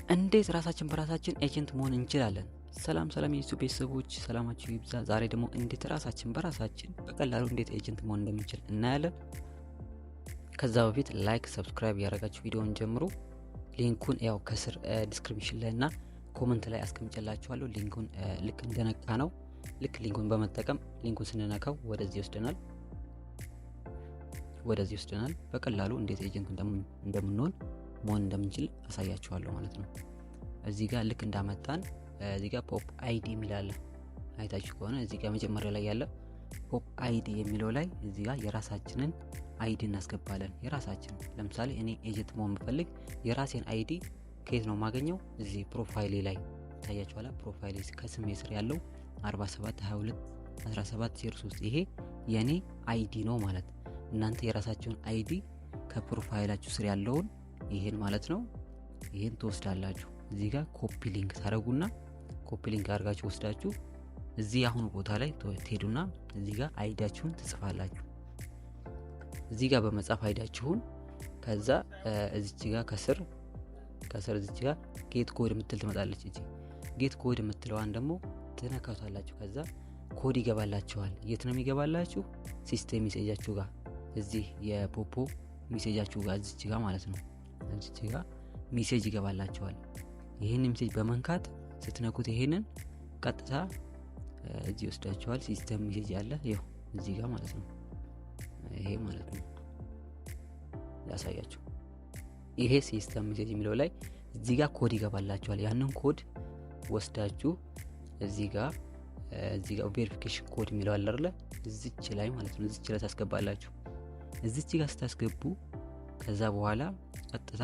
እንዴት ራሳችን በራሳችን ኤጀንት መሆን እንችላለን? ሰላም የዩቲዩብ ቤተሰቦች ሰላማችሁ ይብዛ። ዛሬ ደግሞ እንዴት ራሳችን በራሳችን በቀላሉ እንዴት ኤጀንት መሆን እንደምንችል እናያለን። ከዛ በፊት ላይክ፣ ሰብስክራይብ ያደረጋችሁ ቪዲዮውን ጀምሩ። ሊንኩን ያው ከስር ዲስክሪፕሽን ላይ እና ኮመንት ላይ አስቀምጬላችኋለሁ። ሊንኩን ልክ እንደነካ ነው ልክ ሊንኩን በመጠቀም ሊንኩን ስንነካው ወደዚህ ይወስደናል። በቀላሉ እንዴት ኤጀንት እንደምንሆን መሆን እንደምንችል አሳያችኋለሁ ማለት ነው። እዚህ ጋር ልክ እንዳመጣን እዚህ ጋር ፖፕ አይዲ የሚላለ አይታችሁ ከሆነ እዚህ ጋር መጀመሪያ ላይ ያለ ፖፕ አይዲ የሚለው ላይ እዚህ ጋር የራሳችንን አይዲ እናስገባለን። የራሳችን ለምሳሌ እኔ ኤጀንት መሆን ብፈልግ የራሴን አይዲ ከየት ነው የማገኘው? እዚህ ፕሮፋይሌ ላይ ታያችኋል። ፕሮፋይሌ ከስሜ ስር ያለው 47221703 ይሄ የኔ አይዲ ነው ማለት። እናንተ የራሳችሁን አይዲ ከፕሮፋይላችሁ ስር ያለውን ይሄን ማለት ነው ይሄን ትወስዳላችሁ። እዚህ ጋር ኮፒ ሊንክ ታደርጉና ኮፒ ሊንክ አድርጋችሁ ወስዳችሁ እዚህ አሁን ቦታ ላይ ትሄዱና እዚህ ጋር አይዲያችሁን ትጽፋላችሁ። እዚህ ጋር በመጻፍ አይዲያችሁን ከዛ እዚች ጋር ከስር እዚች ጋር ጌት ኮድ የምትል ትመጣለች። እዚህ ጌት ኮድ የምትለዋን ደግሞ ትነካቷላችሁ። ከዛ ኮድ ይገባላችኋል። የት ነው የሚገባላችሁ? ሲስተም ሜሴጃችሁ ጋር እዚህ የፖፖ ሜሴጃችሁ ጋር እዚች ጋር ማለት ነው። እዚች ጋር ሜሴጅ ይገባላችኋል። ይሄን ሜሴጅ በመንካት ስትነኩት ይሄንን ቀጥታ እዚህ ወስዳችኋል። ሲስተም ሜሴጅ ያለ ይሄው እዚህ ጋር ማለት ነው። ይሄ ማለት ነው ያሳያችሁ። ይሄ ሲስተም ሜሴጅ የሚለው ላይ እዚህ ጋር ኮድ ይገባላችኋል። ያንን ኮድ ወስዳችሁ እዚህ ጋር ቬሪፊኬሽን ኮድ የሚለው አለ አይደል? እዚች ላይ ማለት ነው። እዚች ላይ ታስገባላችሁ። እዚች ጋር ስታስገቡ ከዛ በኋላ ቀጥታ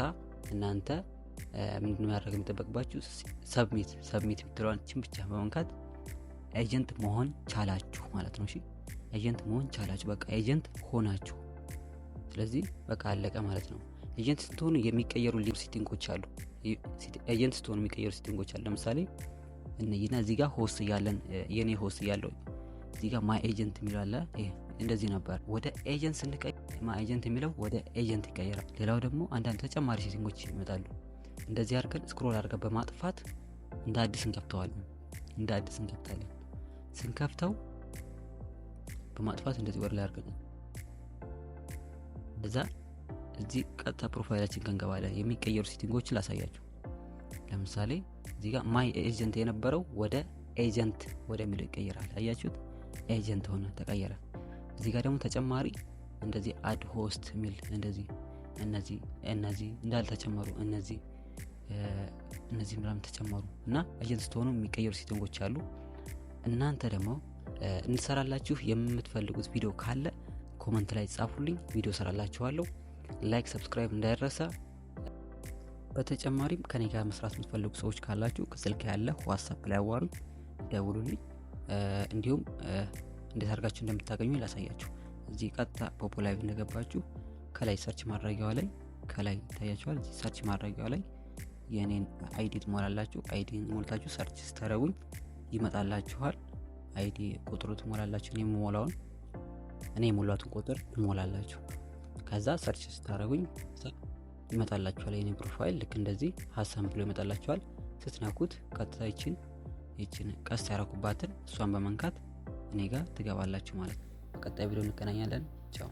እናንተ ምንድነው ማድረግ የሚጠበቅባችሁ? ሰብሚት ብትለዋችን ብቻ በመንካት ኤጀንት መሆን ቻላችሁ ማለት ነው። እሺ ኤጀንት መሆን ቻላችሁ፣ በቃ ኤጀንት ሆናችሁ። ስለዚህ በቃ አለቀ ማለት ነው። ኤጀንት ስትሆኑ የሚቀየሩ ሴቲንጎች አሉ። ኤጀንት ስትሆኑ የሚቀየሩ ሴቲንጎች አሉ። ለምሳሌ እነዚህና እዚህ ጋር ሆስት ያለን የኔ ሆስት ያለው እዚህ ጋር ማይ ኤጀንት የሚለው አለ። ይሄ እንደዚህ ነበር። ወደ ኤጀንት ስንቀይር ማይ ኤጀንት የሚለው ወደ ኤጀንት ይቀየራል። ሌላው ደግሞ አንዳንድ ተጨማሪ ሴቲንጎች ይመጣሉ። እንደዚህ አድርገን ስክሮል አድርገን በማጥፋት እንደ አዲስ እንከፍተዋለን። ስንከፍተው በማጥፋት እንደዚህ ወር ላይ አድርገን እንደዛ እዚህ ቀጥታ ፕሮፋይላችን እንገባለን። የሚቀየሩ ሴቲንጎችን ላሳያችሁ። ለምሳሌ እዚህ ጋር ማይ ኤጀንት የነበረው ወደ ኤጀንት ወደሚለው ይቀየራል። አያችሁት? ኤጀንት ሆነ፣ ተቀየረ። እዚህ ጋር ደግሞ ተጨማሪ እንደዚህ አድ ሆስት ሚል እንደዚህ እነዚህ እንዳልተጨመሩ እነዚህ ምናምን ተጨመሩ እና ኤጀንት ስትሆኑ የሚቀየሩ ሴቲንጎች አሉ። እናንተ ደግሞ እንሰራላችሁ የምትፈልጉት ቪዲዮ ካለ ኮመንት ላይ ጻፉልኝ፣ ቪዲዮ ሰራላችኋለሁ። ላይክ ሰብስክራይብ እንዳይረሳ። በተጨማሪም ከኔ ጋር መስራት የምትፈልጉ ሰዎች ካላችሁ ከስልክ ያለ ዋትስአፕ ላይ አዋሩኝ፣ ደውሉልኝ። እንዲሁም እንዴት አድርጋችሁ እንደምታገኙ ላሳያችሁ። እዚህ ቀጥታ ፖፖ ላይቭ እንደገባችሁ ከላይ ሰርች ማድረጊያው ላይ ከላይ ታያችኋል። እዚህ ሰርች ማድረጊያው ላይ የኔን አይዲ ትሞላላችሁ። አይዲ ሞልታችሁ ሰርች ስታደርጉኝ ይመጣላችኋል። አይዲ ቁጥሩ ትሞላላችሁ። እኔ የሞላቱን ቁጥር ትሞላላችሁ። ከዛ ሰርች ስታደርጉኝ ይመጣላችኋል። የኔ ፕሮፋይል ልክ እንደዚህ ሀሳብ ብሎ ይመጣላችኋል። ስትነኩት ቀጥታ ይችን ቀስት ያረኩባትን እሷን በመንካት እኔ ጋር ትገባላችሁ ማለት ነው። በቀጣይ ቪዲዮ እንገናኛለን። ቻው።